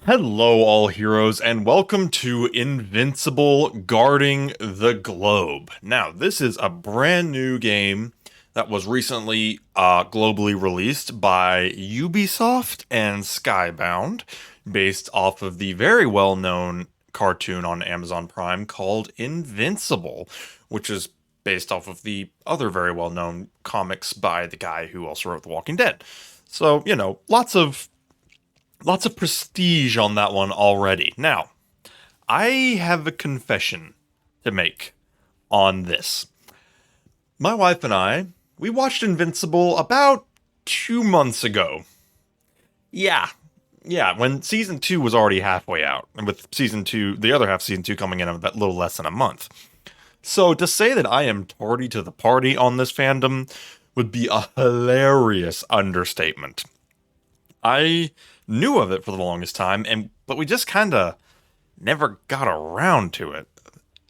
Hello, all heroes, and welcome to Invincible Guarding the Globe. Now, this is a brand new game that was recently globally released by Ubisoft and Skybound, based off of the very well known cartoon on Amazon Prime called Invincible, which is based off of the other very well known comics by the guy who also wrote The Walking Dead. So, lots of prestige on that one already. Now, I have a confession to make on this. My wife and I, we watched Invincible about 2 months ago. Yeah, yeah, when season two was already halfway out, and with season two, the other half of season two coming in a little less than a month. So to say that I am tardy to the party on this fandom would be a hilarious understatement. I knew of it for the longest time, but we just kind of never got around to it.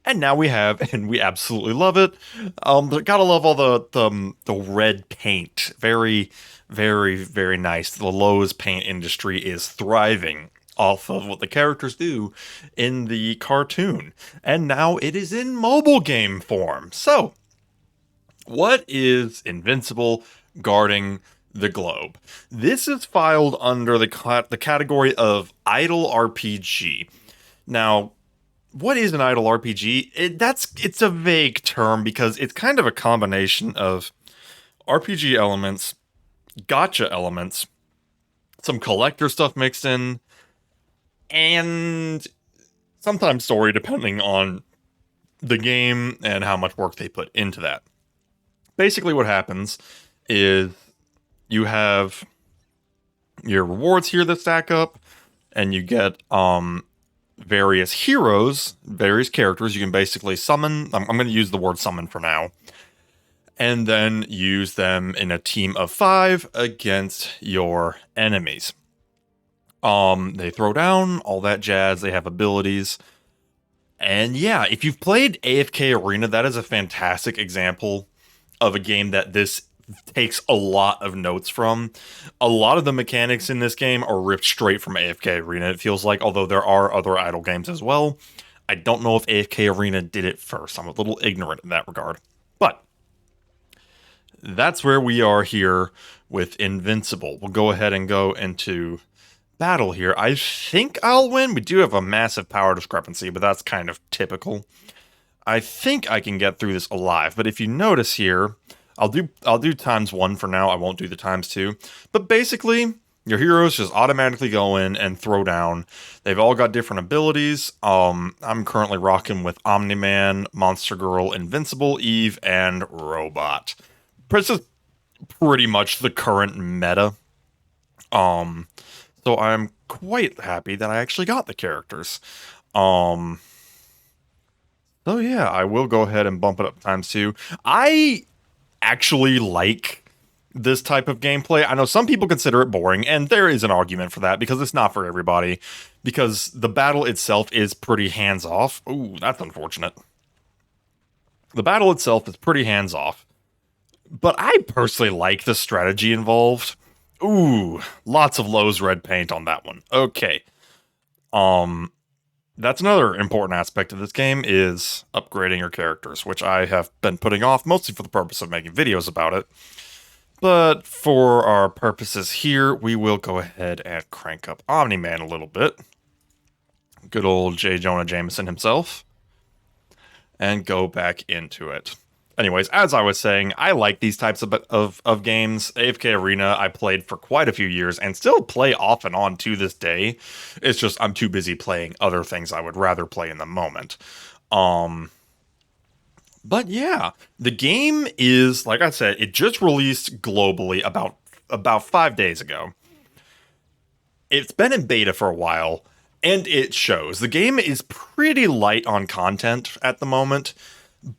And now we have, and we absolutely love it. But gotta love all the red paint. Very, very, very nice. The Lowe's paint industry is thriving off of what the characters do in the cartoon. And now it is in mobile game form. So, what is Invincible guarding the globe? This is filed under the category of idle RPG. Now, what is an idle RPG? It's a vague term because it's kind of a combination of RPG elements, gotcha elements, some collector stuff mixed in, and sometimes story depending on the game and how much work they put into that. Basically, what happens is you have your rewards here that stack up, and you get various heroes, various characters. You can basically summon. I'm going to use the word summon for now, and then use them in a team of 5 against your enemies. They throw down, all that jazz. They have abilities. And yeah, if you've played AFK Arena, that is a fantastic example of a game that this takes a lot of notes from. A lot of the mechanics in this game are ripped straight from AFK Arena, it feels like, although there are other idle games as well. I don't know if AFK Arena did it first. I'm a little ignorant in that regard. But that's where we are here with Invincible. We'll go ahead and go into battle here. I think I'll win. We do have a massive power discrepancy, but that's kind of typical. I think I can get through this alive, but if you notice here, I'll do ×1 for now. I won't do the ×2. But basically, your heroes just automatically go in and throw down. They've all got different abilities. I'm currently rocking with Omni-Man, Monster Girl, Invincible, Eve, and Robot. This is pretty much the current meta. So I'm quite happy that I actually got the characters. So yeah, I will go ahead and bump it up ×2. I actually like this type of gameplay. I know some people consider it boring, and there is an argument for that because it's not for everybody. Because the battle itself is pretty hands-off. Ooh, that's unfortunate. The battle itself is pretty hands-off. But I personally like the strategy involved. Ooh, lots of Lowe's red paint on that one. Okay. That's another important aspect of this game is upgrading your characters, which I have been putting off mostly for the purpose of making videos about it. But for our purposes here, we will go ahead and crank up Omni-Man a little bit. Good old J. Jonah Jameson himself. And go back into it. Anyways, as I was saying, I like these types of games. AFK Arena, I played for quite a few years and still play off and on to this day. It's just I'm too busy playing other things I would rather play in the moment. But yeah, the game is, like I said, it just released globally about 5 days ago. It's been in beta for a while, and it shows. The game is pretty light on content at the moment.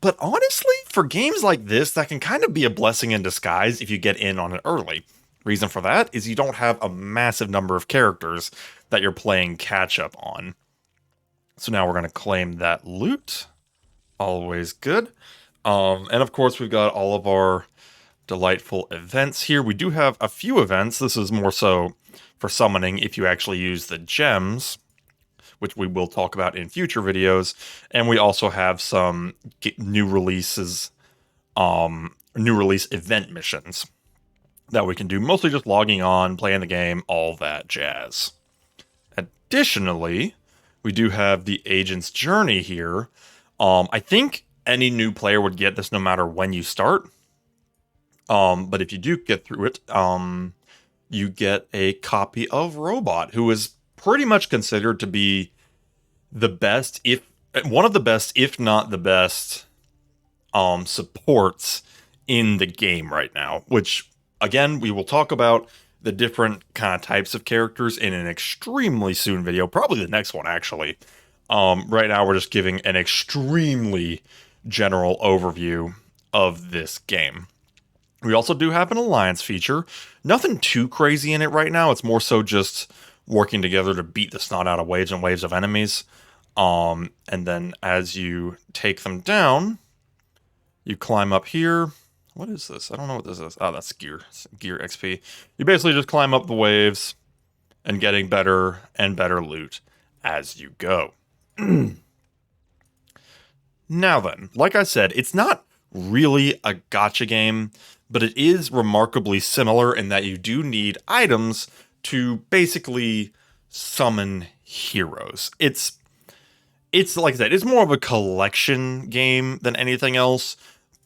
But honestly, for games like this, that can kind of be a blessing in disguise if you get in on it early. Reason for that is you don't have a massive number of characters that you're playing catch up on. So now we're going to claim that loot. Always good. And of course, we've got all of our delightful events here. We do have a few events. This is more so for summoning if you actually use the gems, which we will talk about in future videos. And we also have some new releases, new release event missions that we can do, mostly just logging on, playing the game, all that jazz. Additionally, we do have the Agent's Journey here. I think any new player would get this no matter when you start. But if you do get through it, you get a copy of Robot, who is pretty much considered to be the best, if one of the best, if not the best, supports in the game right now. Which, again, we will talk about the different kind of types of characters in an extremely soon video, probably the next one, actually. Right now, we're just giving an extremely general overview of this game. We also do have an alliance feature. Nothing too crazy in it right now. It's more so just working together to beat the snot out of waves and waves of enemies. And then as you take them down, you climb up here. What is this? I don't know what this is. Oh, that's gear XP. You basically just climb up the waves and getting better and better loot as you go. Now then, like I said, it's not really a gacha game, but it is remarkably similar in that you do need items to basically summon heroes. It's like I said, it's more of a collection game than anything else,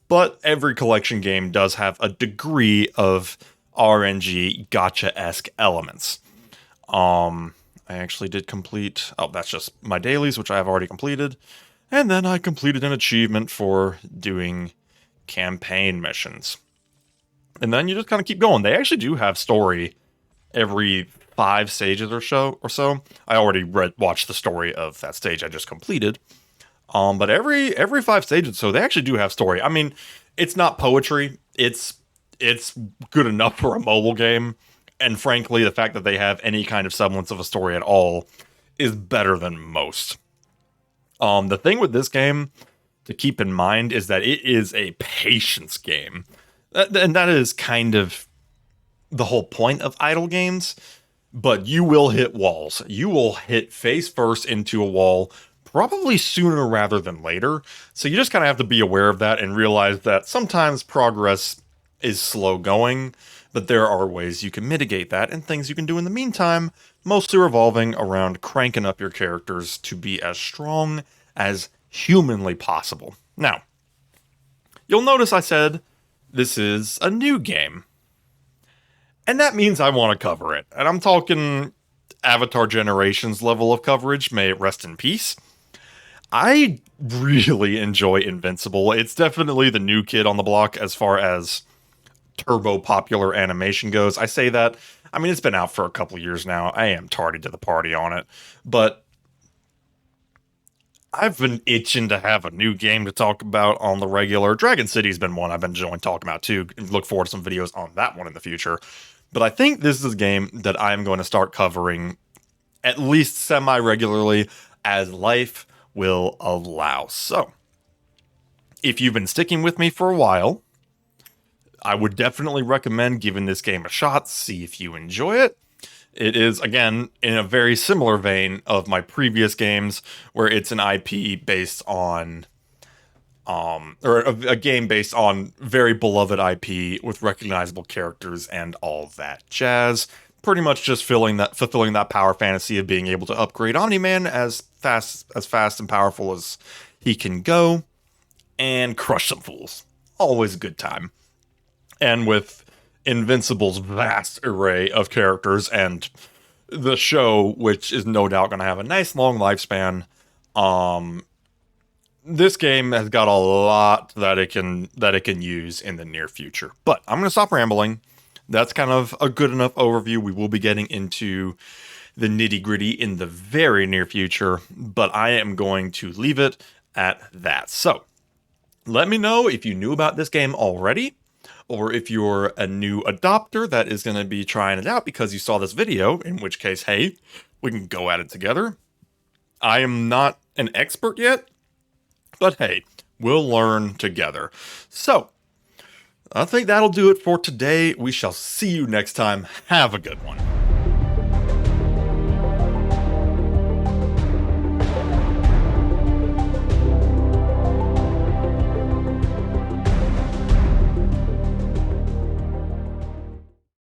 but every collection game does have a degree of RNG gacha-esque elements. I actually did complete, oh, that's just my dailies, which I have already completed. And then I completed an achievement for doing campaign missions. And then you just kind of keep going. They actually do have story every 5 stages or so. I already watched the story of that stage I just completed. But every 5 stages, so they actually do have story. I mean, it's not poetry. It's good enough for a mobile game. And frankly, the fact that they have any kind of semblance of a story at all is better than most. The thing with this game to keep in mind is that it is a patience game. And that is kind of the whole point of idle games. But you will hit walls. You will hit face first into a wall probably sooner rather than later. So you just kind of have to be aware of that and realize that sometimes progress is slow going, but there are ways you can mitigate that and things you can do in the meantime, mostly revolving around cranking up your characters to be as strong as humanly possible. Now, you'll notice I said this is a new game. And that means I want to cover it. And I'm talking Avatar Generations level of coverage, may it rest in peace. I really enjoy Invincible. It's definitely the new kid on the block as far as turbo popular animation goes. I say that, I mean, it's been out for a couple years now. I am tardy to the party on it. But I've been itching to have a new game to talk about on the regular. Dragon City's been one I've been enjoying talking about too. Look forward to some videos on that one in the future. But I think this is a game that I'm going to start covering at least semi-regularly as life will allow. So, if you've been sticking with me for a while, I would definitely recommend giving this game a shot, see if you enjoy it. It is, again, in a very similar vein of my previous games, where it's an IP based on, or a game based on very beloved IP with recognizable characters and all that jazz. Pretty much just fulfilling that power fantasy of being able to upgrade Omni-Man as fast and powerful as he can go, and crush some fools. Always a good time. And with Invincible's vast array of characters and the show, which is no doubt going to have a nice long lifespan, this game has got a lot that it can use in the near future. But I'm going to stop rambling. That's kind of a good enough overview. We will be getting into the nitty-gritty in the very near future, but I am going to leave it at that. So, let me know if you knew about this game already, or if you're a new adopter that is going to be trying it out because you saw this video, in which case, hey, we can go at it together. I am not an expert yet, but hey, we'll learn together. So, I think that'll do it for today. We shall see you next time. Have a good one.